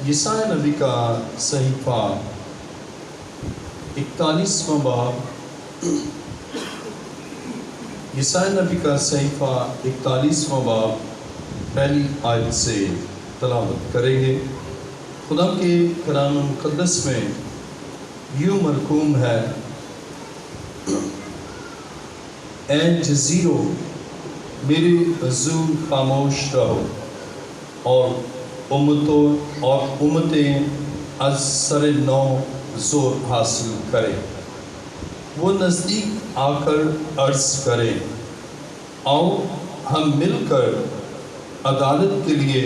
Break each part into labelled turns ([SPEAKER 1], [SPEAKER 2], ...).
[SPEAKER 1] یسایہ نبی کا صحیفہ 41واں باب، یسایہ نبی کا صحیفہ 41واں باب پہلی آیت سے تلاوت کریں گے۔ خدا کے کلام مقدس میں یوں مرقوم ہے: اے جزیروں میرے حضور خاموش رہو، اور امتیں از سر نو زور حاصل کریں۔ وہ نزدیک آ کر عرض کریں، آؤ ہم مل کر عدالت کے لیے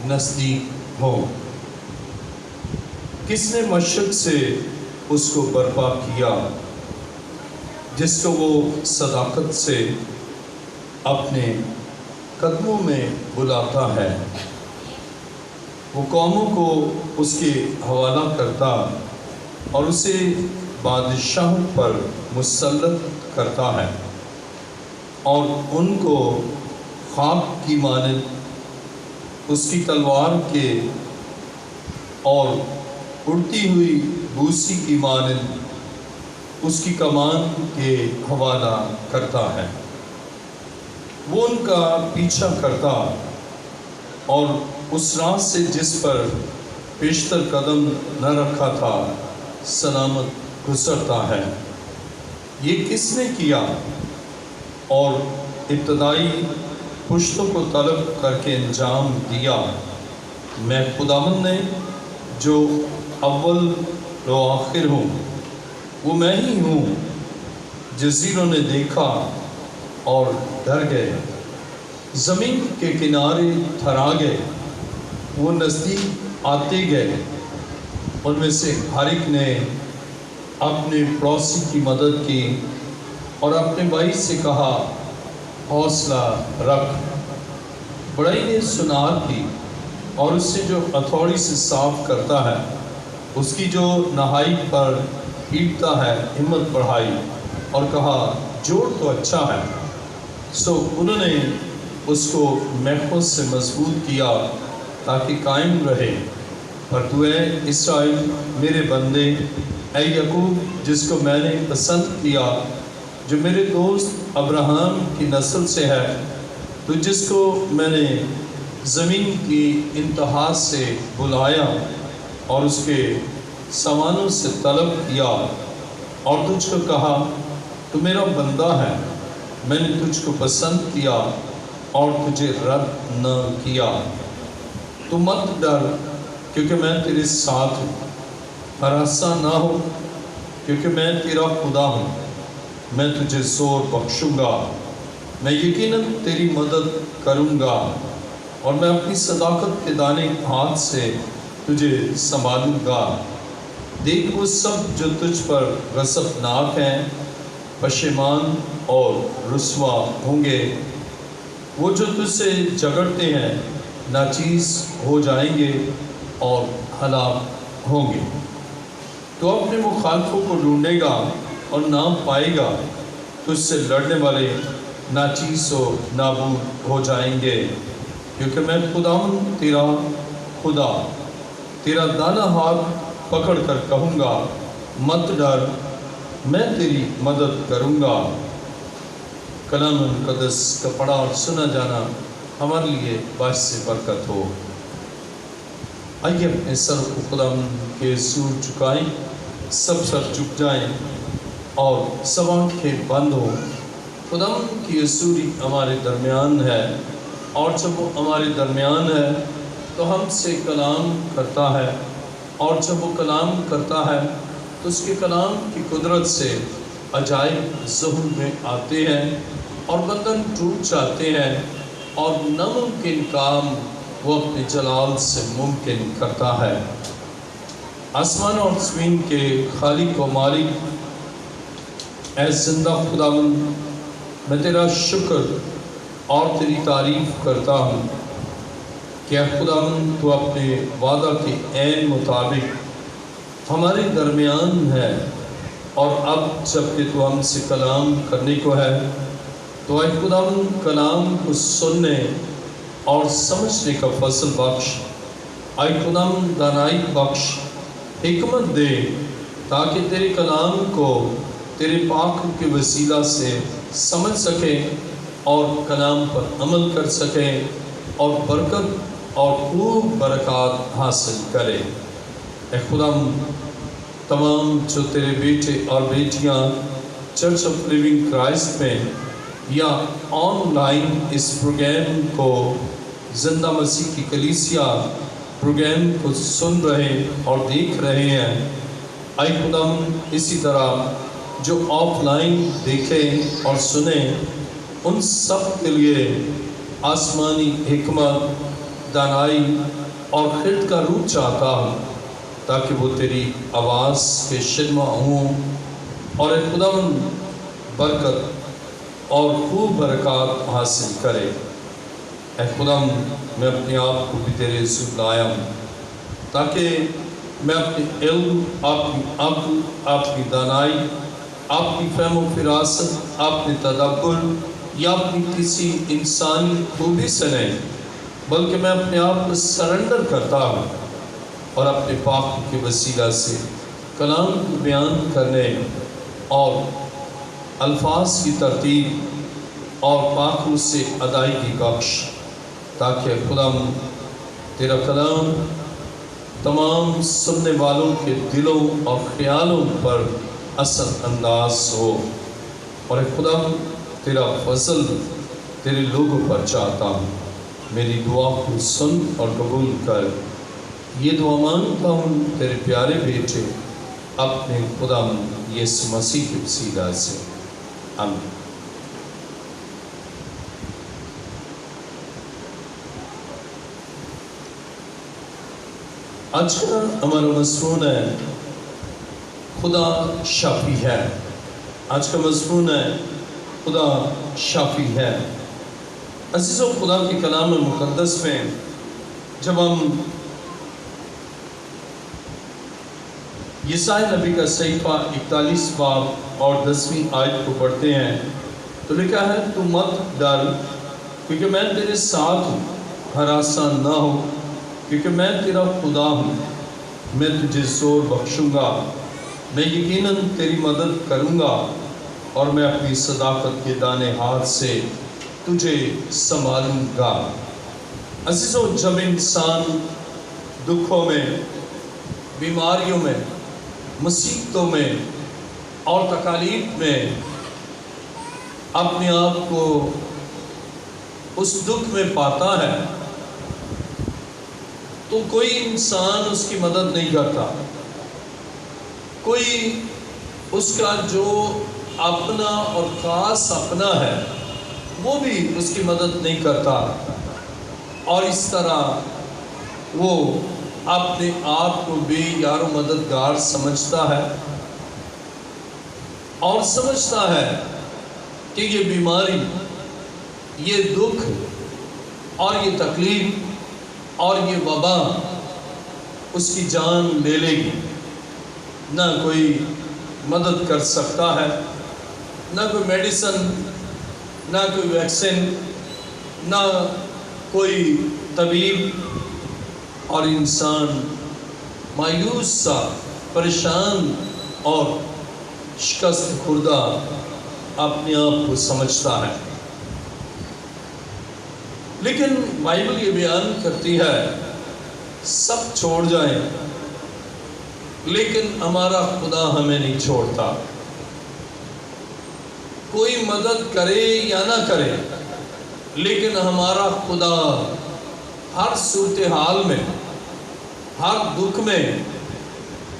[SPEAKER 1] نزدیک ہوں۔ کس نے مشرق سے اس کو برپا کیا، جس کو وہ صداقت سے اپنے قدموں میں بلاتا ہے؟ وہ قوموں کو اس کے حوالہ کرتا اور اسے بادشاہوں پر مسلط کرتا ہے، اور ان کو خاک کی مانند اس کی تلوار کے اور اڑتی ہوئی بوسی کی مانند اس کی کمان کے حوالہ کرتا ہے۔ وہ ان کا پیچھا کرتا اور اس راہ سے جس پر پیشتر قدم نہ رکھا تھا سلامت گزرتا ہے۔ یہ کس نے کیا اور ابتدائی پشتوں کو طلب کر کے انجام دیا؟ میں خداوند نے جو اول و آخر ہوں، وہ میں ہی ہوں۔ جزیروں نے دیکھا اور ڈر گئے، زمین کے کنارے تھرا گئے۔ وہ نزدیک آتے گئے، ان میں سے ہر ایک نے اپنے پڑوسی کی مدد کی اور اپنے بھائی سے کہا، حوصلہ رکھ۔ بڑائی نے سنار کی، اور اس سے جو ہتھوڑی سے صاف کرتا ہے، اس کی جو نہائی پر پیٹتا ہے، ہمت بڑھائی اور کہا، جوڑ تو اچھا ہے۔ سو انہوں نے اس کو میخوں سے مضبوط کیا تاکہ قائم رہے۔ پر تو اے اسرائیل میرے بندے، اے یعقوب جس کو میں نے پسند کیا، جو میرے دوست ابراہیم کی نسل سے ہے، تو جس کو میں نے زمین کی انتہا سے بلایا اور اس کے سامانوں سے طلب کیا، اور تجھ کو کہا تو میرا بندہ ہے، میں نے تجھ کو پسند کیا اور تجھے رد نہ کیا۔ تو مت ڈر، کیونکہ میں تیرے ساتھ ہوں۔ ہراساں نہ ہو، کیونکہ میں تیرا خدا ہوں۔ میں تجھے زور بخشوں گا، میں یقیناً تیری مدد کروں گا، اور میں اپنی صداقت کے دانے ہاتھ سے تجھے سنبھالوں گا۔ دیکھ، وہ سب جو تجھ پر غضب ناک ہیں پشیمان اور رسوا ہوں گے۔ وہ جو تجھ سے جھگڑتے ہیں ناچیز ہو جائیں گے اور ہلاک ہوں گے۔ تو اپنے مخالفوں کو ڈھونڈے گا اور نہ پائے گا، تجھ سے لڑنے والے ناچیز و نابود ہو جائیں گے، کیونکہ میں خداوند تیرا خدا تیرا دانا ہاتھ پکڑ کر کہوں گا، مت ڈر، میں تیری مدد کروں گا۔ کلام مقدس کا پڑھا اور سنا جانا ہمارے لیے باعث برکت ہو۔ آئیے اپنے سر کو خداوند کے حضور جھکائیں، سب سر جھک جائیں اور سب آنکھیں بند ہوں۔ خداوند کی حضوری ہمارے درمیان ہے، اور جب وہ ہمارے درمیان ہے تو ہم سے کلام کرتا ہے، اور جب وہ کلام کرتا ہے تو اس کے کلام کی قدرت سے عجائب ظہور میں آتے ہیں اور بندھن ٹوٹ جاتے ہیں، اور ناممکن کام وہ اپنے جلال سے ممکن کرتا ہے۔ آسمان اور زمین کے خالق و مالک، اے زندہ خداوند، میں تیرا شکر اور تیری تعریف کرتا ہوں کہ اے خداوند تو اپنے وعدہ کے عین مطابق ہمارے درمیان ہے، اور اب جب کہ تو ہم سے کلام کرنے کو ہے تو اے خداوند کلام کو سننے اور سمجھنے کا فضل بخش، اے خداوند دانائی بخش، حکمت دے تاکہ تیرے کلام کو تیرے پاک کے وسیلہ سے سمجھ سکے اور کلام پر عمل کر سکے اور برکت اور خوب برکات حاصل کرے۔ اے خداوند تمام جو تیرے بیٹے اور بیٹیاں چرچ آف لیونگ کرائسٹ میں یا آن لائن اس پروگرام کو زندہ مسیح کی کلیسیا پروگرام کو سن رہے اور دیکھ رہے ہیں، اے خداوند اسی طرح جو آف لائن دیکھیں اور سنیں، ان سب کے لیے آسمانی حکمت، دانائی اور خرد کا روح چاہتا ہوں تاکہ وہ تیری آواز کے شنوا ہوں اور اے خداوند برکت اور خوب برکات حاصل کرے۔ اے خداوند میں اپنے آپ کو بھی تیرے حضور لایا ہوں تاکہ میں اپنے علم، آپ کی عقل، آپ کی دانائی، آپ کی فہم و فراست، اپنے تدبر یا اپنی کسی انسانی خوبی سے نہیں، بلکہ میں اپنے آپ کو سرنڈر کرتا ہوں اور اپنے پاک کے وسیلہ سے کلام کو بیان کرنے اور الفاظ کی ترتیب اور پاک روح سے ادائیگی بخش، تاکہ خداوند تیرا کلام تمام سننے والوں کے دلوں اور خیالوں پر اثر انداز ہو، اور اے خداوند تیرا فضل تیرے لوگوں پر چاہتا ہوں۔ میری دعا کو سن اور قبول کر، یہ دعا مانگتا ہوں تیرے پیارے بیٹے اپنے خداوند یسوع مسیح کے وسیلہ سے، آمین۔ آج کا ہمارا مضمون ہے خدا شافی ہے۔ آج کا مضمون ہے خدا شافی ہے۔ عزیزو، خدا کے کلام مقدس میں جب ہم یسائی نبی کا صحیفہ 41 باب اور 10ویں آیت کو پڑھتے ہیں تو لکھا ہے، تو مت ڈر کیونکہ میں تیرے ساتھ ہوں، ہراساں نہ ہو کیونکہ میں تیرا خدا ہوں، میں تجھے زور بخشوں گا، میں یقیناً تیری مدد کروں گا اور میں اپنی صداقت کے دانے ہاتھ سے تجھے سنبھالوں گا۔ عزیزو، جب انسان دکھوں میں، بیماریوں میں، مصیبتوں میں اور تکالیف میں اپنے آپ کو اس دکھ میں پاتا ہے تو کوئی انسان اس کی مدد نہیں کرتا، کوئی اس کا جو اپنا اور خاص اپنا ہے وہ بھی اس کی مدد نہیں کرتا، اور اس طرح وہ اپنے آپ کو بھی یار و مددگار سمجھتا ہے اور سمجھتا ہے کہ یہ بیماری، یہ دکھ اور یہ تکلیف اور یہ وبا اس کی جان لے لے گی، نہ کوئی مدد کر سکتا ہے، نہ کوئی میڈیسن، نہ کوئی ویکسین، نہ کوئی طبیب، اور انسان مایوس سا، پریشان اور شکست خوردہ اپنے آپ کو سمجھتا ہے۔ لیکن بائبل یہ بیان کرتی ہے سب چھوڑ جائیں لیکن ہمارا خدا ہمیں نہیں چھوڑتا، کوئی مدد کرے یا نہ کرے لیکن ہمارا خدا ہر صورتحال میں، ہر دکھ میں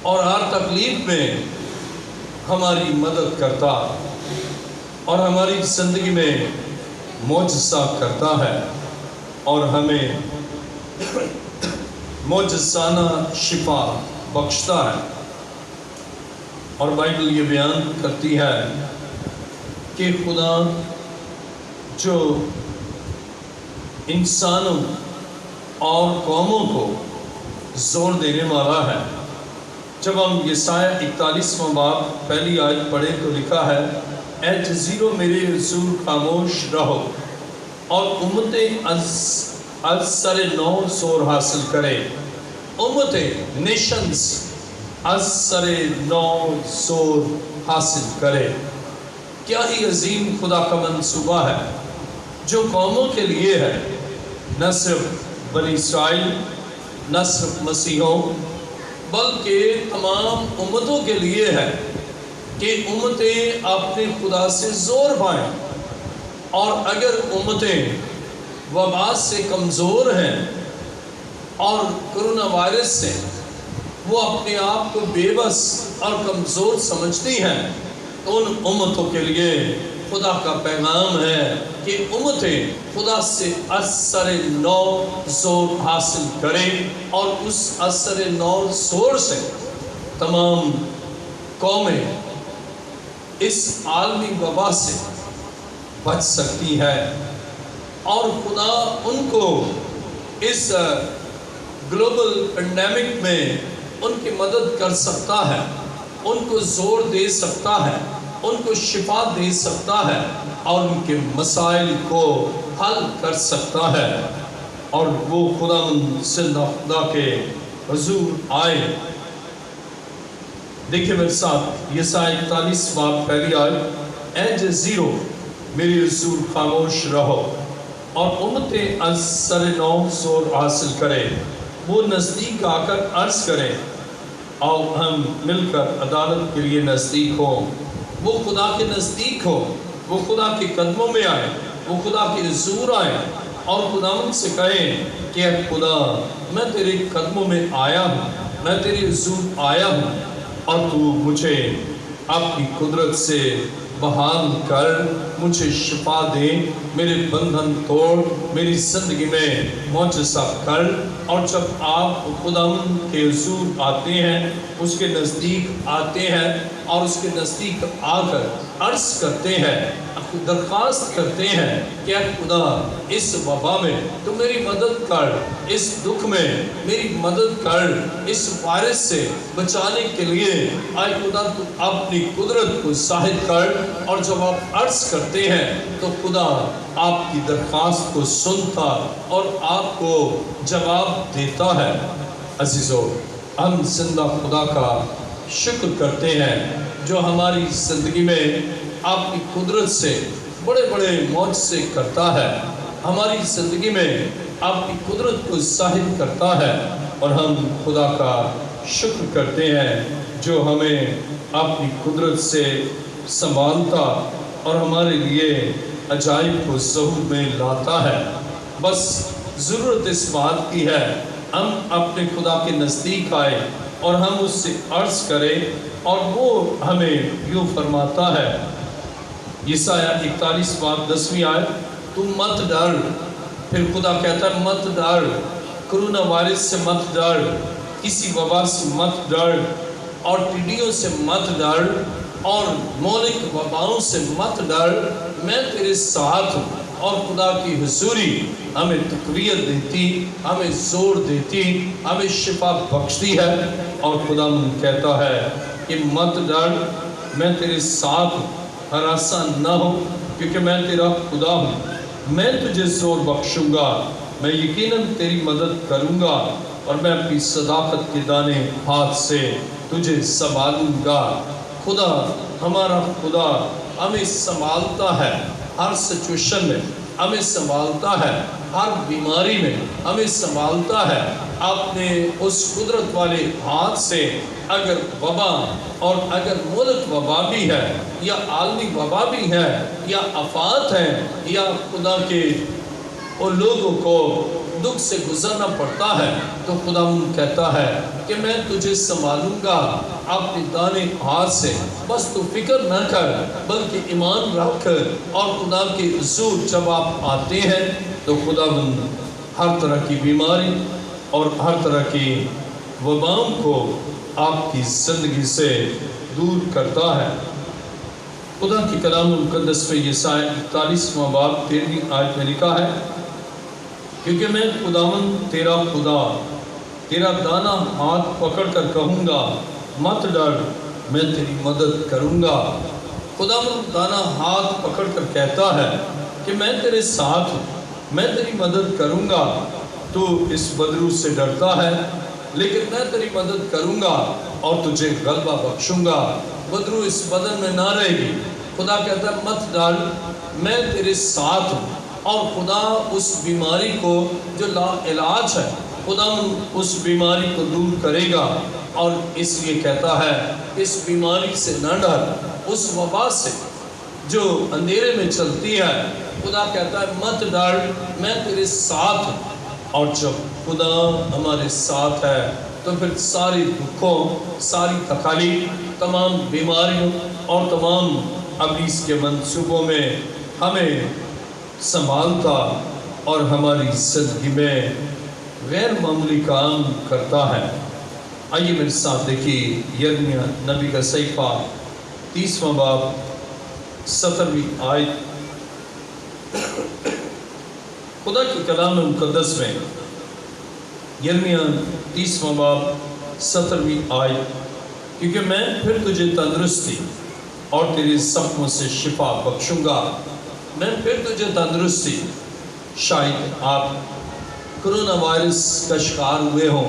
[SPEAKER 1] اور ہر تکلیف میں ہماری مدد کرتا اور ہماری زندگی میں معجزہ کرتا ہے اور ہمیں معجزانہ شفا بخشتا ہے۔ اور بائبل یہ بیان کرتی ہے کہ خدا جو انسانوں اور قوموں کو زور دینے والا ہے، جب ہم یسایہ 41واں باب پہلی آیت پڑھیں تو لکھا ہے، اے جزیروں میرے حضور خاموش رہو اور امتیں از سر نو زور حاصل کرے، امتیں نیشنز از سر نو زور حاصل کرے۔ کیا ہی عظیم خدا کا منصوبہ ہے جو قوموں کے لیے ہے، نہ صرف بنی اسرائیل، نہ صرف مسیحوں، بلکہ تمام امتوں کے لیے ہے کہ امتیں اپنے خدا سے زور پائیں۔ اور اگر امتیں وبا سے کمزور ہیں اور کرونا وائرس سے وہ اپنے آپ کو بے بس اور کمزور سمجھتی ہیں، تو ان امتوں کے لیے خدا کا پیغام ہے کہ امتیں خدا سے اثر نو زور حاصل کریں، اور اس اثر نو زور سے تمام قومیں اس عالمی وبا سے بچ سکتی ہے، اور خدا ان کو اس گلوبل پینڈیمک میں ان کی مدد کر سکتا ہے، ان کو زور دے سکتا ہے، ان کو شفا دے سکتا ہے، اور ان کے مسائل کو حل کر سکتا ہے، اور وہ خدا زندہ خدا کے حضور آئے۔ دیکھیں میرے ساتھ یسائی 41 باب پہلی آیت، اے جزیرو میری حضور خاموش رہو اور امتیں از سر نو زور حاصل کرے، وہ نزدیک آ کر عرض کریں، آؤ ہم مل کر عدالت کے لیے نزدیک ہوں۔ وہ خدا کے نزدیک ہو، وہ خدا کے قدموں میں آئے، وہ خدا کے حضور آئے، اور خداوند سے کہیں کہ اے خدا میں تیرے قدموں میں آیا ہوں، میں تیرے حضور آیا ہوں، اور تو مجھے اپنی قدرت سے بحال کر، مجھے شفا دے، میرے بندھن توڑ، میری زندگی میں معجزہ کر۔ اور جب آپ خداوند کے حضور آتے ہیں، اس کے نزدیک آتے ہیں، اور اس کے نزدیک آ کر عرض کرتے ہیں، درخواست کرتے ہیں کہ اے خدا اس وبا میں تو میری مدد کر، اس دکھ میں میری مدد کر، اس وائرس سے بچانے کے لیے اے خدا تو اپنی قدرت کو ظاہر کر۔ اور جب آپ عرض کرتے ہیں تو خدا آپ کی درخواست کو سنتا اور آپ کو جواب دیتا ہے۔ عزیزو، ہم زندہ خدا کا شکر کرتے ہیں جو ہماری زندگی میں آپ کی قدرت سے بڑے بڑے معجزے کرتا ہے، ہماری زندگی میں آپ کی قدرت کو ظاہر کرتا ہے، اور ہم خدا کا شکر کرتے ہیں جو ہمیں اپنی قدرت سے سنبھالتا اور ہمارے لیے عجائب کو ظہور میں لاتا ہے۔ بس ضرورت اس بات کی ہے ہم اپنے خدا کے نزدیک آئے اور ہم اس سے عرض کریں، اور وہ ہمیں یوں فرماتا ہے، یسایہ 41 باب 10ویں آیت، تم مت ڈر۔ پھر خدا کہتا ہے مت ڈر، کرونا وائرس سے مت ڈر، کسی وبا سے مت ڈر، اور ٹڈیوں سے مت ڈر، اور مہلک وباؤں سے مت ڈر، میں تیرے ساتھ ہوں۔ اور خدا کی حضوری ہمیں تقویت دیتی، ہمیں زور دیتی، ہمیں شفا بخشتی ہے، اور خدا کہتا ہے کہ مت ڈر، میں تیرے ساتھ ہوں، ہراساں نہ ہو، کیونکہ میں تیرا خدا ہوں، میں تجھے زور بخشوں گا، میں یقیناً تیری مدد کروں گا، اور میں اپنی صداقت کے دانے ہاتھ سے تجھے سنبھالوں گا۔ خدا، ہمارا خدا ہمیں سنبھالتا ہے، ہر سچویشن میں ہمیں سنبھالتا ہے، ہر بیماری میں ہمیں سنبھالتا ہے اپنے اس قدرت والے ہاتھ سے۔ اگر وبا اور اگر ملک وبا بھی ہے، یا عالمی وبا بھی ہے، یا آفات ہے، یا خدا کے ان لوگوں کو دکھ سے گزرنا پڑتا ہے، تو خدا کہتا ہے کہ میں تجھے سنبھالوں گا اپنے دانے ہاتھ سے، بس تو فکر نہ کر بلکہ ایمان رکھ۔ اور خدا کے حضور جب آپ آتے ہیں تو خدا ہر طرح کی بیماری اور ہر طرح کی وباؤں کو آپ کی زندگی سے دور کرتا ہے۔ خدا کی کلام مقدس میں یسایہ 41واں باب 13ویں آیت میں لکھا ہے، کیونکہ میں خداوند تیرا خدا تیرا دانا ہاتھ پکڑ کر کہوں گا مت ڈر، میں تیری مدد کروں گا۔ خداوند دانا ہاتھ پکڑ کر کہتا ہے کہ میں تیرے ساتھ ہوں، میں تیری مدد کروں گا۔ تو اس بدرو سے ڈرتا ہے، لیکن میں تیری مدد کروں گا اور تجھے غلبہ بخشوں گا۔ بدرو اس بدن میں نہ رہے گی۔ خدا کہتا ہے مت ڈر، میں تیرے ساتھ ہوں۔ اور خدا اس بیماری کو جو لا علاج ہے، خدا اس بیماری کو دور کرے گا۔ اور اس لیے کہتا ہے اس بیماری سے نہ ڈر، اس وبا سے جو اندھیرے میں چلتی ہے، خدا کہتا ہے مت ڈر، میں تیرے ساتھ ہوں۔ اور جب خدا ہمارے ساتھ ہے تو پھر ساری دکھوں، ساری تکالیف، تمام بیماریوں اور تمام ابلیس کے منصوبوں میں ہمیں سنبھالتا اور ہماری زندگی میں غیر معمولی کام کرتا ہے۔ آئیے میرے ساتھ دیکھیے یرمیہ نبی کا صحیفہ 30واں باب 17ویں آیت۔ خدا کی کلام مقدس میں یرمیہ 30واں باب 17ویں آیت، کیونکہ میں پھر تجھے تندرستی اور تیرے زخموں سے شفا بخشوں گا۔ میں پھر تجھے تندرستی، شاید آپ کرونا وائرس کا شکار ہوئے ہوں،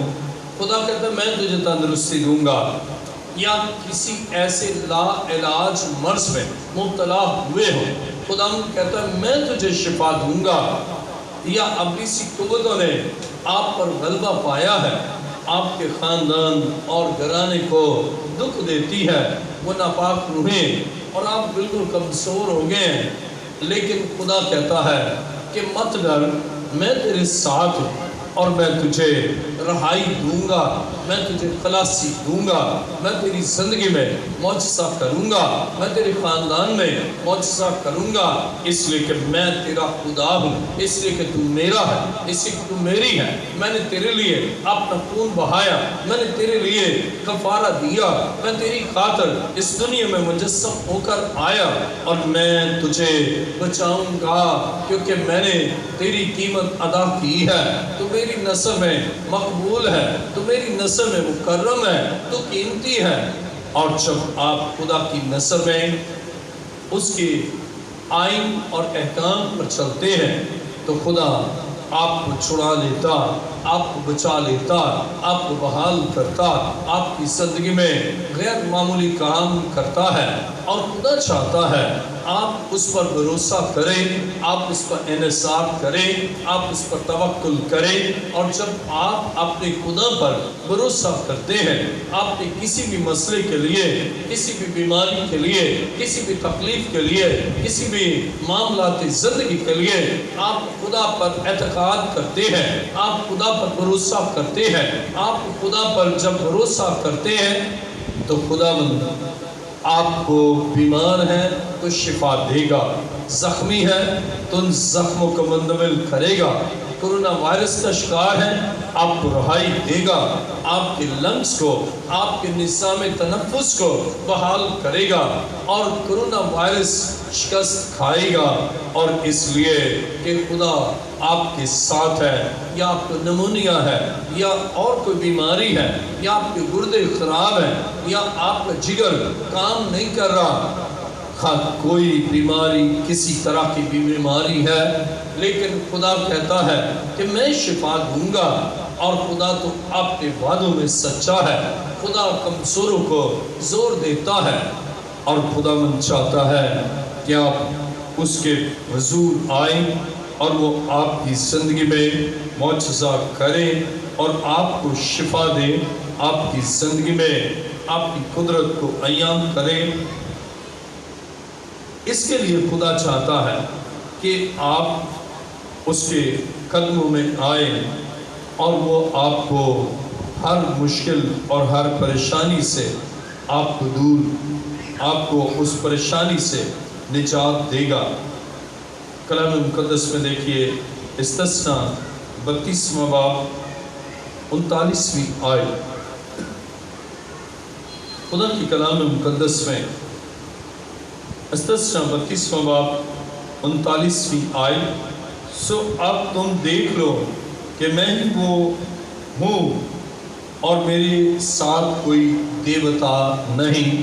[SPEAKER 1] خدا کہتا ہے میں تجھے تندرستی دوں گا۔ یا کسی ایسے لا علاج مرض میں مبتلا ہوئے ہوں، خدا کہتا ہے میں تجھے شفا دوں گا۔ یا ابلیسی قوتوں نے آپ پر غلبہ پایا ہے، آپ کے خاندان اور گھرانے کو دکھ دیتی ہے، وہ ناپاک روحیں، اور آپ بالکل کمزور ہو گئے ہیں، لیکن خدا کہتا ہے کہ مت ڈر، میں تیرے ساتھ ہوں اور میں تجھے رہائی دوں گا، میں تجھے خلاصی دوں گا، میں تیری زندگی میں معجزہ کروں گا، میں تیرے خاندان میں معجزہ کروں گا، اس لیے کہ میں تیرا خدا ہوں، اس لیے کہ تو میرا ہے، اس لیے کہ تو میری ہے۔ میں نے تیرے لیے اپنا خون بہایا، میں نے تیرے لیے کفارہ دیا، میں تیری خاطر اس دنیا میں مجسم ہو کر آیا، اور میں تجھے بچاؤں گا کیونکہ میں نے تیری قیمت ادا کی ہے۔ تو میری نسل میں مقبول ہے، تو میری نسل میں مکرم ہے، تو قیمتی ہے۔ اور جب آپ خدا کی نسل میں اس کے آئین اور احکام پر چلتے ہیں تو خدا آپ کو چھڑا لیتا، آپ کو بچا لیتا، آپ کو بحال کرتا، آپ کی زندگی میں غیر معمولی کام کرتا ہے۔ اور خدا چاہتا ہے آپ اس پر بھروسہ کریں، آپ اس پر انحصار کریں، آپ اس پر توکل کریں۔ اور جب آپ اپنے خدا پر بھروسہ کرتے ہیں، آپ کے کسی بھی مسئلے کے لیے، کسی بھی بیماری کے لیے، کسی بھی تکلیف کے لیے، کسی بھی معاملات زندگی کے لیے آپ خدا پر اعتقاد کرتے ہیں، آپ خدا پر بھروسہ کرتے ہیں، آپ خدا پر جب بھروسہ کرتے ہیں تو خدا آپ کو بیمار ہے تو شفا دے گا، زخمی ہے تو ان زخموں کو مندمل کرے گا، کرونا وائرس کا شکار ہے آپ کو رہائی دے گا، آپ کے لنگس کو، آپ کے نظام تنفس کو بحال کرے گا، اور کرونا وائرس شکست کھائے گا۔ اور اس لیے کہ خدا آپ کے ساتھ ہے، یا آپ کو نمونیا ہے، یا اور کوئی بیماری ہے، یا آپ کے گردے خراب ہیں، یا آپ کا جگر کام نہیں کر رہا، کوئی بیماری، کسی طرح کی بھی بیماری ہے، لیکن خدا کہتا ہے کہ میں شفا دوں گا۔ اور خدا تو آپ کے وعدوں میں سچا ہے، خدا کمزوروں کو زور دیتا ہے، اور خدا من چاہتا ہے کہ آپ اس کے حضور آئیں اور وہ آپ کی زندگی میں معجزہ کریں اور آپ کو شفا دیں، آپ کی زندگی میں آپ کی قدرت کو عیاں کریں۔ اس کے لیے خدا چاہتا ہے کہ آپ اس کے قدموں میں آئیں اور وہ آپ کو ہر مشکل اور ہر پریشانی سے آپ کو دور، آپ کو اس پریشانی سے نجات دے گا۔ کلام مقدس میں دیکھیے استثنا 32واں باب 39ویں آیت۔ خدا کی کلام مقدس میں استثنا 32واں باب 39ویں آیت، سو اب تم دیکھ لو کہ میں ہی وہ ہوں اور میرے ساتھ کوئی دیوتا نہیں،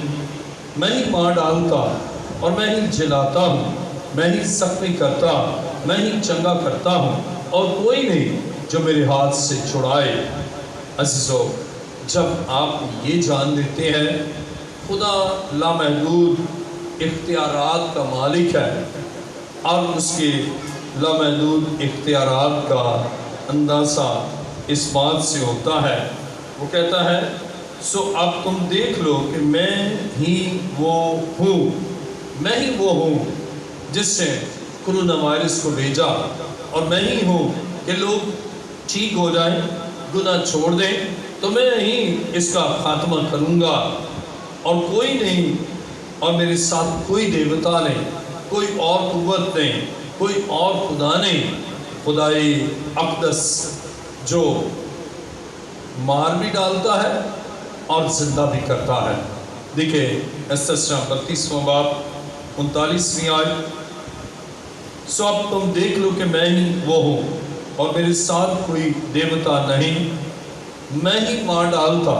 [SPEAKER 1] میں ہی مار ڈالتا اور میں ہی جلاتا ہوں، میں ہی زخمی کرتا، میں ہی چنگا کرتا ہوں، اور کوئی نہیں جو میرے ہاتھ سے چھڑائے۔ عزیزو، جب آپ یہ جان لیتے ہیں خدا لامحدود اختیارات کا مالک ہے اور اس کے لامحدود اختیارات کا اندازہ اس بات سے ہوتا ہے، وہ کہتا ہے سو اب تم دیکھ لو کہ میں ہی وہ ہوں جس نے کرونا وائرس کو بھیجا، اور میں ہی ہوں کہ لوگ ٹھیک ہو جائیں، گناہ چھوڑ دیں، تو میں ہی اس کا خاتمہ کروں گا، اور کوئی نہیں، اور میرے ساتھ کوئی دیوتا نہیں، کوئی اور قوت نہیں، کوئی اور خدا نہیں، خدائی اقدس جو مار بھی ڈالتا ہے اور زندہ بھی کرتا ہے۔ دیکھیں استثنا 32واں باب 39ویں آیت، سو اب تم دیکھ لو کہ میں ہی وہ ہوں اور میرے ساتھ کوئی دیوتا نہیں، میں ہی مار ڈالتا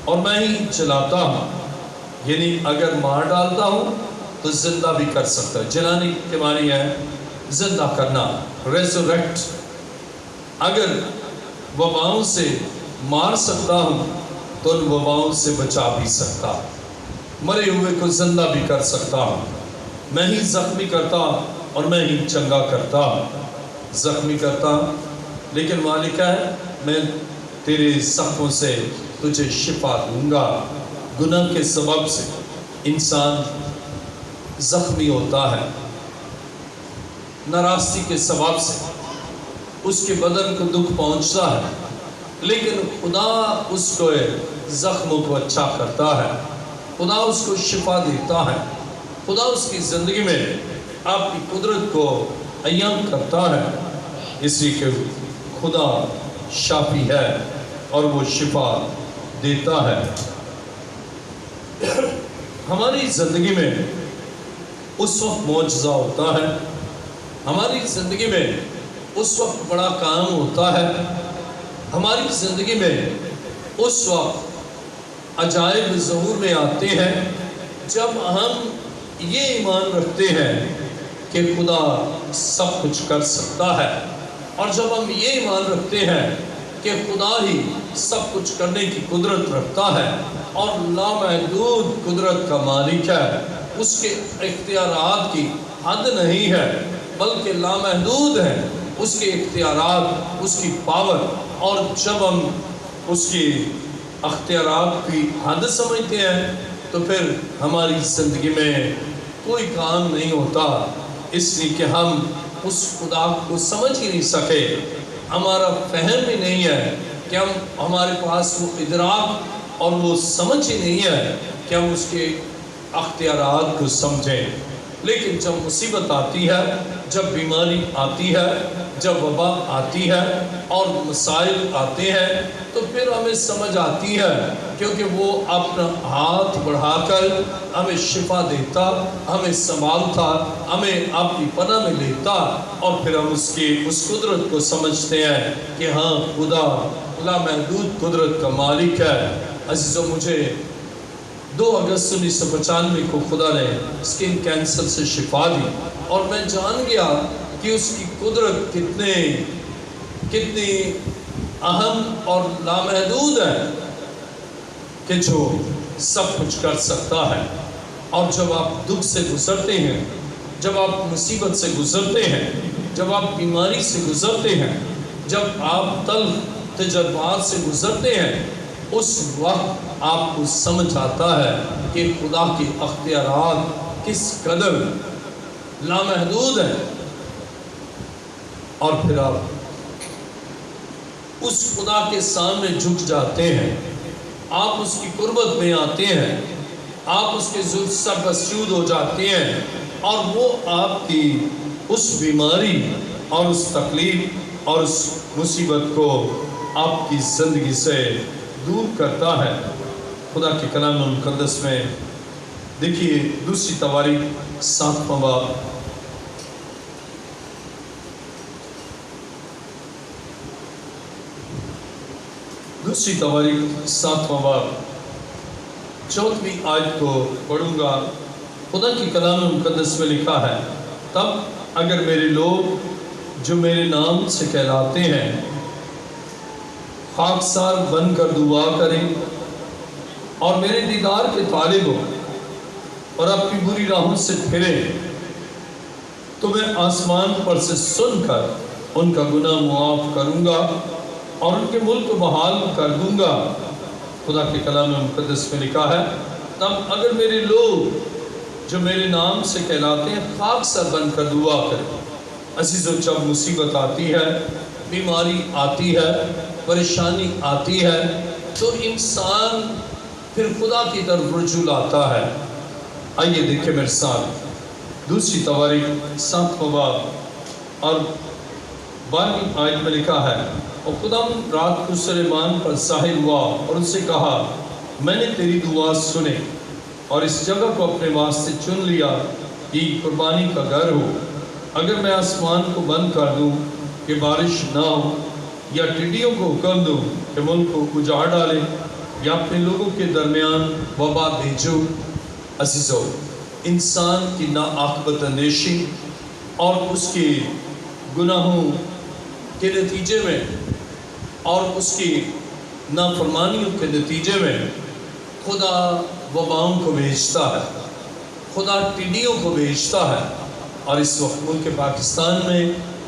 [SPEAKER 1] اور میں ہی چلاتا ہوں، یعنی اگر مار ڈالتا ہوں تو زندہ بھی کر سکتا ہے۔ جلانے کے معنی ہے زندہ کرنا، ریزوریکٹ۔ اگر وباؤں سے مار سکتا ہوں تو ان وباؤں سے بچا بھی سکتا، مرے ہوئے کو زندہ بھی کر سکتا ہوں، میں ہی زخمی کرتا اور میں ہی چنگا کرتا، زخمی کرتا لیکن مالک ہے میں تیرے زخموں سے تجھے شفا دوں گا۔ گناہ کے سبب سے انسان زخمی ہوتا ہے، ناراستی کے سبب سے اس کے بدن کو دکھ پہنچتا ہے، لیکن خدا اس کو زخموں کو اچھا کرتا ہے، خدا اس کو شفا دیتا ہے، خدا اس کی زندگی میں آپ کی قدرت کو عیاں کرتا ہے، اس لیے کہ خدا شافی ہے اور وہ شفا دیتا ہے۔ ہماری زندگی میں اس وقت معجزہ ہوتا ہے، ہماری زندگی میں اس وقت بڑا کام ہوتا ہے، ہماری زندگی میں اس وقت عجائب ظہور میں آتے ہیں جب ہم یہ ایمان رکھتے ہیں کہ خدا سب کچھ کر سکتا ہے، اور جب ہم یہ ایمان رکھتے ہیں کہ خدا ہی سب کچھ کرنے کی قدرت رکھتا ہے اور لامحدود قدرت کا مالک ہے، اس کے اختیارات کی حد نہیں ہے بلکہ لامحدود ہے اس کے اختیارات، اس کی پاور، اور جب ہم اس کی اختیارات کی حد سمجھتے ہیں تو پھر ہماری زندگی میں کوئی کام نہیں ہوتا، اس لیے کہ ہم اس خدا کو سمجھ ہی نہیں سکے، ہمارا فہم ہی نہیں ہے کہ ہمارے پاس وہ ادراک اور وہ سمجھ ہی نہیں ہے کہ ہم اس کے اختیارات کو سمجھیں۔ لیکن جب مصیبت آتی ہے، جب بیماری آتی ہے، جب وبا آتی ہے اور مسائل آتے ہیں تو پھر ہمیں سمجھ آتی ہے، کیونکہ وہ اپنا ہاتھ بڑھا کر ہمیں شفا دیتا، ہمیں سنبھالتا، ہمیں اپنی پناہ میں لیتا، اور پھر ہم اس کی اس قدرت کو سمجھتے ہیں کہ ہاں خدا لامحدود قدرت کا مالک ہے۔ عزیزو، مجھے 2 اگست 1995 کو خدا نے اسکن کینسر سے شفا دی، اور میں جان گیا کہ اس کی قدرت کتنی اہم اور لامحدود ہے کہ جو سب کچھ کر سکتا ہے۔ اور جب آپ دکھ سے گزرتے ہیں، جب آپ مصیبت سے گزرتے ہیں، جب آپ بیماری سے گزرتے ہیں، جب آپ تلخ تجربات سے گزرتے ہیں، اس وقت آپ کو سمجھ آتا ہے کہ خدا کے اختیارات کس قدر لامحدود ہیں، اور پھر آپ اس خدا کے سامنے جھک جاتے ہیں، آپ اس کی قربت میں آتے ہیں، آپ اس کے سر پر سجود ہو جاتے ہیں، اور وہ آپ کی اس بیماری اور اس تکلیف اور اس مصیبت کو آپ کی زندگی سے دور کرتا ہے۔ خدا کے کلام مقدس میں دیکھیے دوسری تواریخ 7واں باب، دوسری تواریخ 7واں باب 4ویں آیت کو پڑھوں گا۔ خدا کی کلام مقدس میں لکھا ہے، تب اگر میرے لوگ جو میرے نام سے کہلاتے ہیں خاکسار بن کر دعا کریں اور میرے دیدار کے طالب ہو اور اپنی بری راہوں سے پھریں تو میں آسمان پر سے سن کر ان کا گناہ معاف کروں گا اور ان کے ملک کو بحال کر دوں گا۔ خدا کے کلام مقدس میں لکھا ہے، تب اگر میرے لوگ جو میرے نام سے کہلاتے ہیں خاکسار بن کر دعا کریں۔ عزیزو، جب مصیبت آتی ہے، بیماری آتی ہے، پریشانی آتی ہے تو انسان پھر خدا کی طرف رجوع لاتا ہے۔ آئیے دیکھیں میرے ساتھ دوسری تواریخ 7واں باب اور 12ویں آیت میں لکھا ہے، اور خدا رات کو سلیمان پر ظاہر ہوا اور اس سے کہا، میں نے تیری دعا سنے اور اس جگہ کو اپنے واسطے چن لیا کہ قربانی کا گھر ہو۔ اگر میں آسمان کو بند کر دوں کہ بارش نہ ہو، یا ٹڈیوں کو حکم دوں کہ ملک کو اجاڑ ڈالے، یا اپنے لوگوں کے درمیان وبا بھیجو۔ عزیزو، انسان کی ناعاقبت اندیشی اور اس کے گناہوں کے نتیجے میں اور اس کی نافرمانیوں کے نتیجے میں خدا وباؤں کو بھیجتا ہے، خدا ٹڈیوں کو بھیجتا ہے۔ اور اس وقت ملک پاکستان میں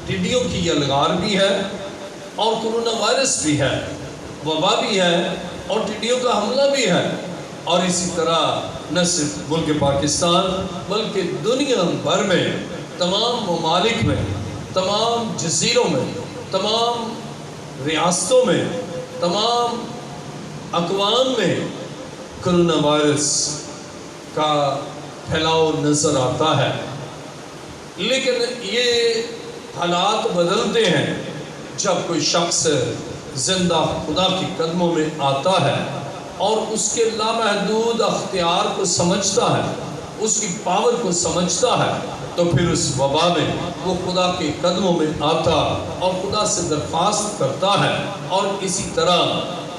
[SPEAKER 1] ٹڈیوں کی یہ لغار بھی ہے اور کرونا وائرس بھی ہے، وبا بھی ہے اور ٹڈیوں کا حملہ بھی ہے۔ اور اسی طرح نہ صرف ملک پاکستان بلکہ دنیا بھر میں تمام ممالک میں، تمام جزیروں میں، تمام ریاستوں میں، تمام اقوام میں کرونا وائرس کا پھیلاؤ نظر آتا ہے۔ لیکن یہ حالات بدلتے ہیں جب کوئی شخص زندہ خدا کی قدموں میں آتا ہے اور اس کے لامحدود اختیار کو سمجھتا ہے، اس کی پاور کو سمجھتا ہے، تو پھر اس وبا میں وہ خدا کے قدموں میں آتا اور خدا سے درخواست کرتا ہے۔ اور اسی طرح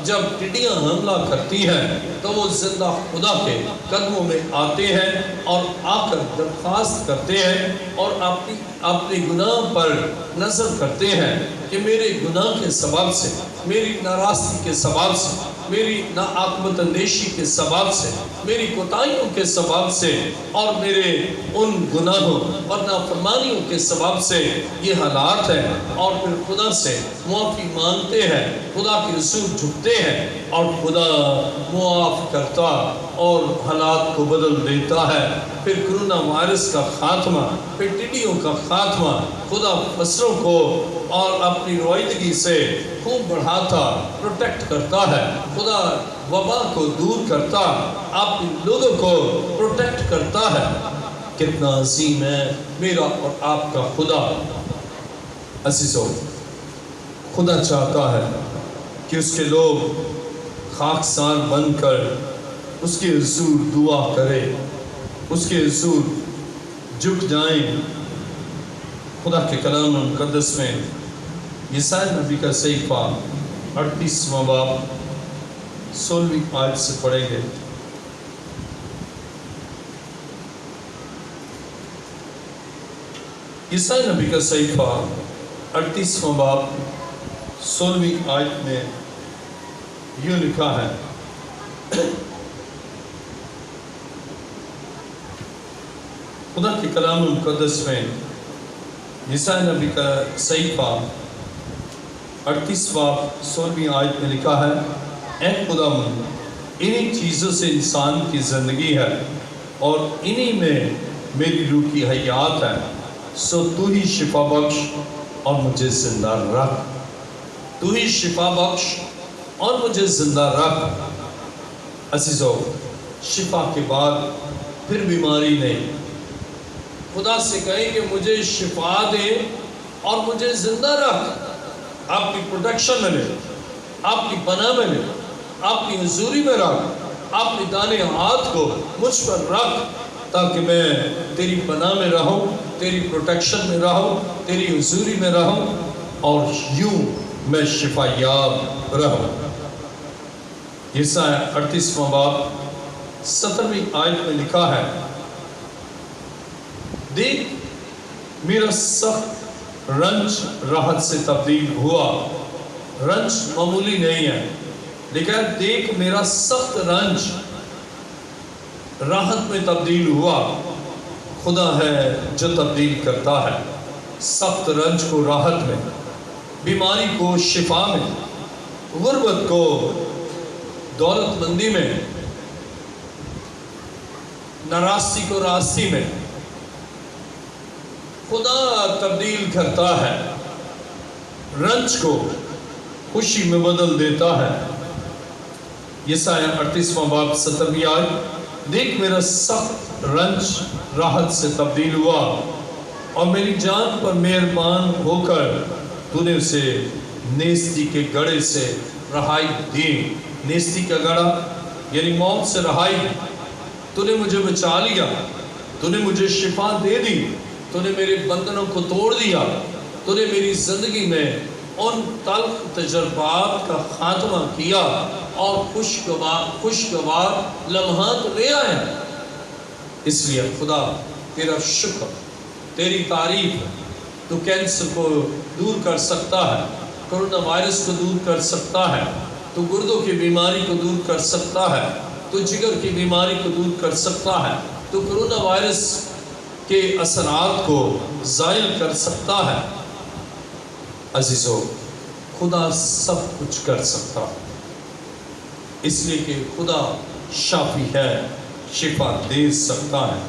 [SPEAKER 1] جب ٹڈیاں حملہ کرتی ہیں تو وہ زندہ خدا کے قدموں میں آتے ہیں اور آ کر درخواست کرتے ہیں اور اپنے گناہ پر نظر کرتے ہیں کہ میرے گناہ کے سبب سے، میری ناراستی کے سبب سے، میری ناعاقبت اندیشی کے سبب سے، میری کوتاہیوں کے سبب سے اور میرے ان گناہوں اور نافرمانیوں کے سبب سے یہ حالات ہیں۔ اور پھر خدا سے معافی مانگتے ہیں، خدا کے رسول جھکتے ہیں اور خدا معاف کرتا اور حالات کو بدل دیتا ہے۔ پھر کرونا وائرس کا خاتمہ، پھر ٹڈیوں کا خاتمہ، خدا فصلوں کو اور اپنی رویدگی سے خوب بڑھاتا، پروٹیکٹ کرتا ہے۔ خدا وبا کو دور کرتا، اپنے لوگوں کو پروٹیکٹ کرتا ہے۔ کتنا عظیم ہے میرا اور آپ کا خدا۔ عزیزو، خدا چاہتا ہے کہ اس کے لوگ خاکسار بن کر اس کے حضور دعا کرے، اس کے حضور جھک جائیں۔ خدا کے کلام مقدس میں یسائی نبی کا صحیفہ 38واں باب 16ویں آیت سے پڑھیں گے۔ یسائی نبی کا صحیفہ 38واں باب 16ویں آیت میں یوں لکھا ہے، خدا کے کلام مقدس میں یسائی نبی کا صحیفہ 38 باب 16ویں آیت میں لکھا ہے، اے خدا مند، انہی چیزوں سے انسان کی زندگی ہے اور انہی میں میری روح کی حیات ہے، سو تو ہی شفا بخش اور مجھے زندہ رکھ۔ تو ہی شفا بخش اور مجھے زندہ رکھ۔ عزیزو، شفا کے بعد پھر بیماری نہیں۔ خدا سے کہیں کہ مجھے شفا دے اور مجھے زندہ رکھ، آپ کی پروٹیکشن میں لے، آپ کی پناہ میں لے، آپ کی حضوری میں رکھ، اپنے دانے ہاتھ کو مجھ پر رکھ تاکہ میں تیری پناہ میں رہوں، تیری پروٹیکشن میں رہوں، تیری حضوری میں رہوں اور یوں میں شفا یاب رہوں۔ یسائی 38واں باب 17ویں آیت میں لکھا ہے، دیکھ میرا سخت رنج راحت سے تبدیل ہوا رنج معمولی نہیں ہے، لیکن دیکھ میرا سخت رنج راحت میں تبدیل ہوا۔ خدا ہے جو تبدیل کرتا ہے سخت رنج کو راحت میں، بیماری کو شفا میں، غربت کو دولت مندی میں، ناراستی کو راستی میں۔ خدا تبدیل کرتا ہے، رنج کو خوشی میں بدل دیتا ہے۔ یسایہ 38واں باب 17ویں آیت، دیکھ میرا سخت رنج راحت سے تبدیل ہوا اور میری جان پر مہربان ہو کر تو نے اسے نیستی کے گڑھے سے رہائی دی۔ نیستی کا گڑھا یعنی موت سے رہائی۔ تو نے مجھے بچا لیا، تو نے مجھے شفا دے دی، تو نے میرے بندھنوں کو توڑ دیا، تو نے میری زندگی میں ان تلخ تجربات کا خاتمہ کیا اور خوشگوار لمحات لے آیا۔ اس لیے خدا تیرا شکر، تیری تعریف۔ تو کینسر کو دور کر سکتا ہے، کرونا وائرس کو دور کر سکتا ہے، تو گردوں کی بیماری کو دور کر سکتا ہے، تو جگر کی بیماری کو دور کر سکتا ہے، تو کرونا وائرس کے اثرات کو زائل کر سکتا ہے۔ عزیزو، خدا سب کچھ کر سکتا ہے، اس لیے کہ خدا شافی ہے، شفا دے سکتا ہے۔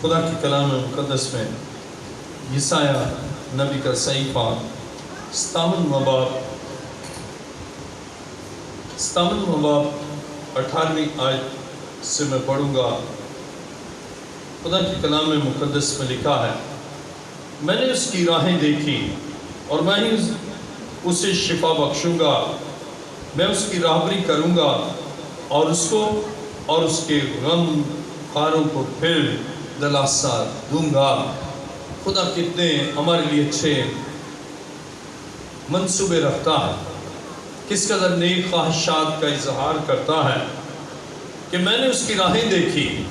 [SPEAKER 1] خدا کی کلام مقدس میں یسایہ نبی کا صحیفہ 57واں باب 18ویں آیت سے میں پڑھوں گا۔ خدا کی کلام مقدس میں لکھا ہے، میں نے اس کی راہیں دیکھی اور میں ہی اسے شفا بخشوں گا، میں اس کی راہبری کروں گا اور اس کو اور اس کے غم خاروں کو پھر دلاسا دوں گا۔ خدا کتنے ہمارے لیے اچھے منصوبے رکھتا ہے، کس قدر نیک خواہشات کا اظہار کرتا ہے کہ میں نے اس کی راہیں دیکھی۔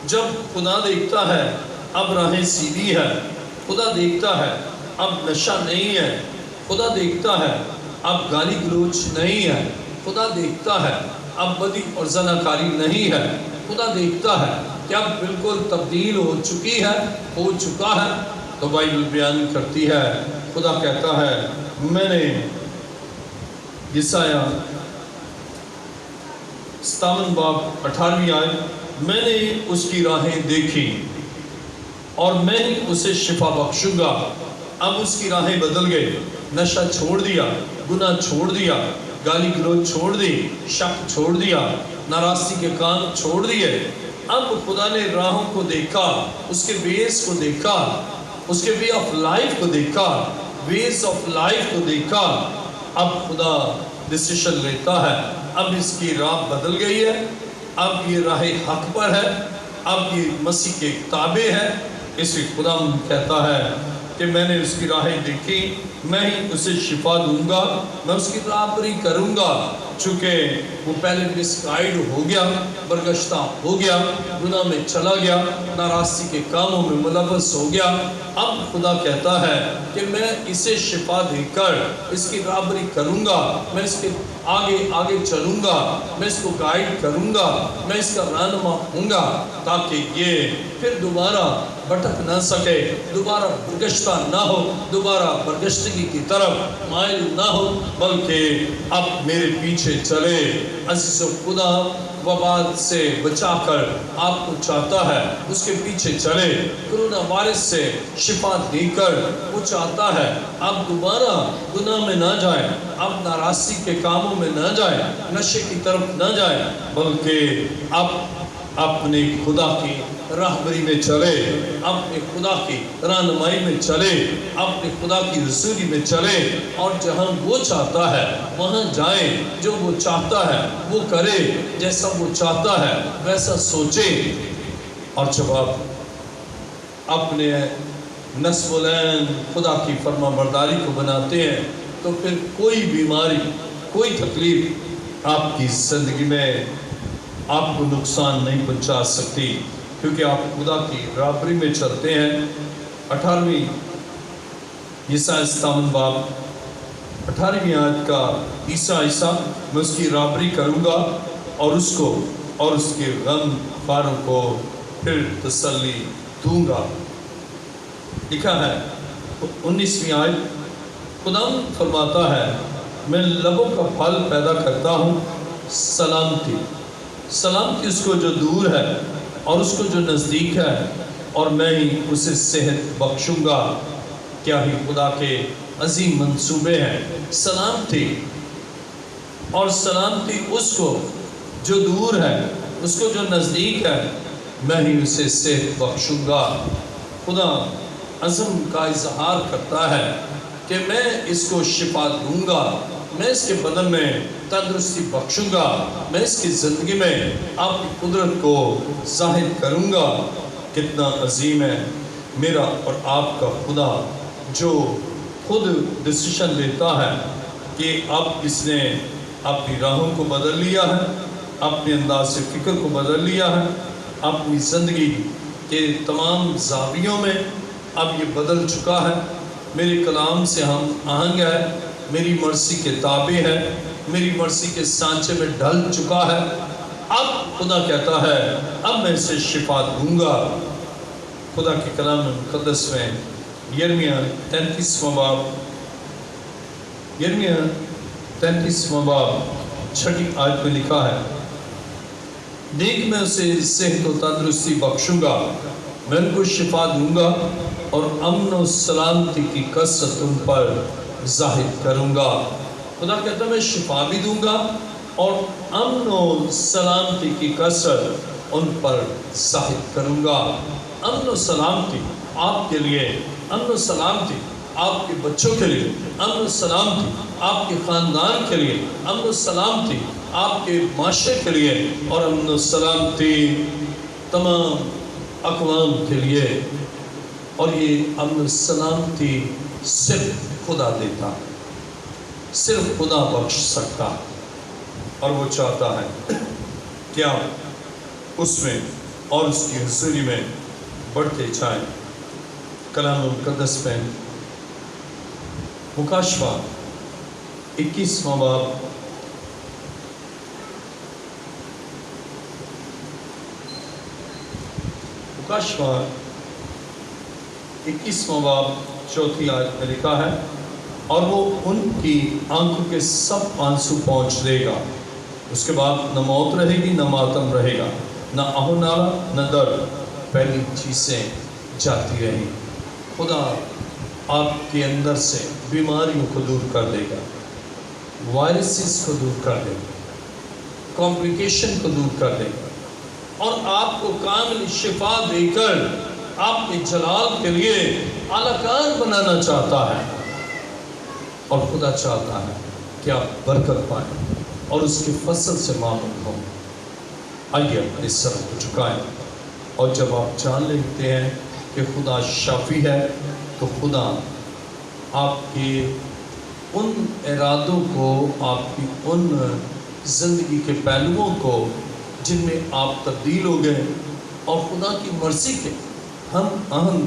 [SPEAKER 1] جب خدا دیکھتا ہے اب راہیں سیدھی ہے، خدا دیکھتا ہے اب نشہ نہیں ہے، خدا دیکھتا ہے اب گالی گلوچ نہیں ہے، خدا دیکھتا ہے اب بدی اور زناکاری نہیں ہے، خدا دیکھتا ہے کہ اب بالکل تبدیل ہو چکا ہے۔ تو بائبل بیان کرتی ہے، خدا کہتا ہے، میں نے یسایہ 57 باب 18ویں آیت، میں نے اس کی راہیں دیکھی اور میں ہی اسے شفا بخشوں گا۔ اب اس کی راہیں بدل گئی، نشہ چھوڑ دیا، گناہ چھوڑ دیا، گالی گلوچ چھوڑ دی، شک چھوڑ دیا، ناراستی کے کام چھوڑ دیے۔ اب خدا نے راہوں کو دیکھا، اس کے ویز کو دیکھا، اس کے وے آف لائف کو دیکھا، ویز آف لائف کو دیکھا۔ اب خدا ڈیسیشن لیتا ہے، اب اس کی راہ بدل گئی ہے، اب یہ راہ حق پر ہے، اب یہ مسیح کے تابع ہے۔ اس لیے خدا کہتا ہے کہ میں نے اس کی راہیں دیکھی، میں ہی اسے شفا دوں گا، میں اس کی راہبری کروں گا، چونکہ وہ پہلے مس گائیڈ ہو گیا، برگشتہ ہو گیا، گناہ میں چلا گیا، ناراستی کے کاموں میں ملوث ہو گیا۔ اب خدا کہتا ہے کہ میں اسے شفا دے کر اس کی راہبری کروں گا، میں اس کے آگے چلوں گا، میں اس کو گائیڈ کروں گا، میں اس کا رہنما ہوں گا، تاکہ یہ پھر دوبارہ بھٹک نہ سکے، دوبارہ برگشتہ نہ ہو، دوبارہ برگشتگی کی طرف مائل نہ ہو، بلکہ اب میرے پیچھے چلے۔ عزیز خدا وبال سے بچا کر آپ کو چاہتا ہے، اس کے پیچھے چلے۔ کرونا وائرس سے شفا دے کر وہ چاہتا ہے اب دوبارہ گناہ میں نہ جائے، اب ناراستی کے کاموں میں نہ جائے، نشے کی طرف نہ جائے، بلکہ اب اپنے خدا کی راہبری میں چلے، اپنے خدا کی رہنمائی میں چلے، اپنے خدا کی رسولی میں چلے، اور جہاں وہ چاہتا ہے وہاں جائے، جو وہ چاہتا ہے وہ کرے، جیسا وہ چاہتا ہے ویسا سوچے۔ اور جب آپ اپنے نصب العین خدا کی فرما برداری کو بناتے ہیں تو پھر کوئی بیماری، کوئی تکلیف آپ کی زندگی میں آپ کو نقصان نہیں پہنچا سکتی، کیونکہ آپ خدا کی راہبری میں چلتے ہیں۔ 18ویں یسایہ 57 باب 18ویں آیت کا تیسرا حصہ، میں اس کی رابری کروں گا اور اس کو اور اس کے غم خواروں کو پھر تسلی دوں گا۔ لکھا ہے 19ویں آیت، خدا فرماتا ہے میں لبوں کا پھل پیدا کرتا ہوں، سلامتی سلامتی اس کو جو دور ہے اور اس کو جو نزدیک ہے، اور میں ہی اسے صحت بخشوں گا۔ کیا ہی خدا کے عظیم منصوبے ہیں۔ سلامتی، اور سلامتی اس کو جو دور ہے، اس کو جو نزدیک ہے، میں ہی اسے صحت بخشوں گا۔ خدا عزم کا اظہار کرتا ہے کہ میں اس کو شفا دوں گا، میں اس کے بدن میں تندرستی بخشوں گا، میں اس کی زندگی میں آپ کی قدرت کو ظاہر کروں گا۔ کتنا عظیم ہے میرا اور آپ کا خدا، جو خود ڈیسیشن لیتا ہے کہ اب اس نے اپنی راہوں کو بدل لیا ہے، اپنے انداز فکر کو بدل لیا ہے، اپنی زندگی کے تمام زاویوں میں اب یہ بدل چکا ہے، میرے کلام سے ہم آہنگ ہے، میری مرضی کے تابع ہے، میری مرضی کے سانچے میں ڈھل چکا ہے۔ اب خدا کہتا ہے اب میں اسے شفا دوں گا۔ خدا کے کلام مقدس میں یرمیہ 33واں باب، یرمیہ 33واں باب 6 آیت میں لکھا ہے، دیکھ میں اسے صحت و تندرستی بخشوں گا، میں ان کو شفا دوں گا اور امن و سلامتی کی کثرت ان پر ظاہر کروں گا۔ خدا کہتا ہے میں شفا بھی دوں گا اور امن و سلامتی کی کثرت ان پر ظاہر کروں گا۔ امن و سلامتی آپ کے لیے، امن و سلامتی آپ کے بچوں کے لیے، امن و سلامتی آپ کے خاندان کے لیے، امن و سلامتی آپ کے معاشرے کے لیے، اور امن و سلامتی تمام اقوام کے لیے۔ اور یہ امن و سلامتی صرف خدا دیتا، صرف خدا بخش سکتا، اور وہ چاہتا ہے کہ آپ اس میں اور اس کی حضوری میں بڑھتے جائیں۔ کلام مقدس میں مکاشفہ 21واں باب، مکاشفہ 21واں باب 4 آیت میں لکھا ہے، اور وہ ان کی آنکھوں کے سب آنسو پہنچ دے گا۔ اس کے بعد نہ موت رہے گی، نہ ماتم رہے گا، نہ آہ و نالہ، نہ درد، پہلی چیزیں جاتی رہیں۔ خدا آپ کے اندر سے بیماریوں کو دور کر دے گا، وائرسز کو دور کر دے گا، کمپلیکیشن کو دور کر دے گا، اور آپ کو کامل شفا دے کر آپ کے جلال کے لیے اعلیٰ کار بنانا چاہتا ہے۔ اور خدا چاہتا ہے کہ آپ برکت پائیں اور اس کے فضل سے معمول ہوں۔ آئیے اپنے سر کو جھکائیں، اور جب آپ جان لیتے ہیں کہ خدا شافی ہے، تو خدا آپ کے ان ارادوں کو، آپ کی ان زندگی کے پہلوؤں کو جن میں آپ تبدیل ہو گئے اور خدا کی مرضی کے ہم آہنگ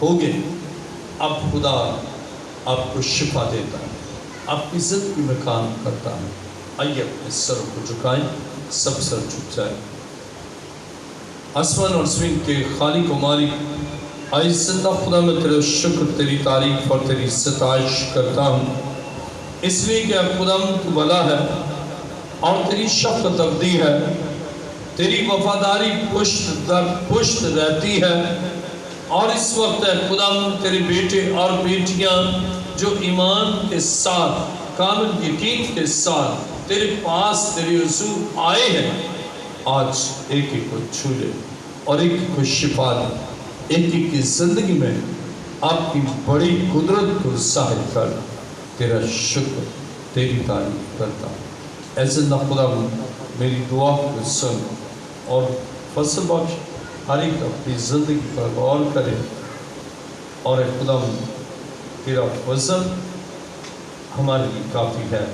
[SPEAKER 1] ہو گئے، اب خدا آپ کو شفا دیتا ہے، آپ کی زندگی میں کام کرتا ہے۔ آئیے اپنے سر کو جھکائیں، سب سر جھک جائیں۔ آسمان اور زمین کے خالق و مالک، آج زندہ خدا میں تیرے شکر، تیری تعریف اور تیری ستائش کرتا ہوں، اس لیے کہ خدا تو بھلا ہے اور تیری شفقت ابدی ہے، تیری وفاداری پشت در پشت رہتی ہے۔ اور اس وقت ہے خدا تیرے بیٹے اور بیٹیاں جو ایمان کے ساتھ، کامل یقین کے ساتھ تیرے پاس، تیرے حضور آئے ہیں، آج ایک ایک کو چھو لے اور ایک ایک کو شفا دے، ایک ایک کی زندگی میں آپ کی بڑی قدرت کو ظاہر کر۔ تیرا شکر، تیری تعریف کرتا ہوں۔ اے زندہ خدا میری دعا کو سن اور فضل بخش، ہر ایک اپنی زندگی پر غور کرے، اور اے خدا تیرا فضل ہمارے لیے کافی ہے۔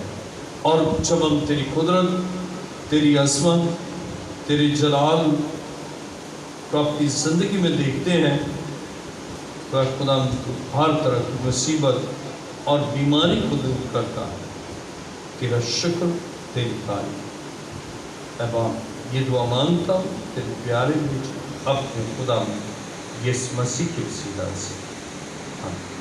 [SPEAKER 1] اور جب ہم تیری قدرت، تیری عظمت، تیری جلال کو اپنی زندگی میں دیکھتے ہیں، تو اے خدا ہر طرح کی مصیبت اور بیماری کو دور کرتا ہے۔ تیرا شکر، تیری تعریف۔ اے باپ یہ دعا مانگتا ہوں تیرے پیارے بیٹے اپنے خدا میں یسوع مسیح کے وسیلہ سے، آمین۔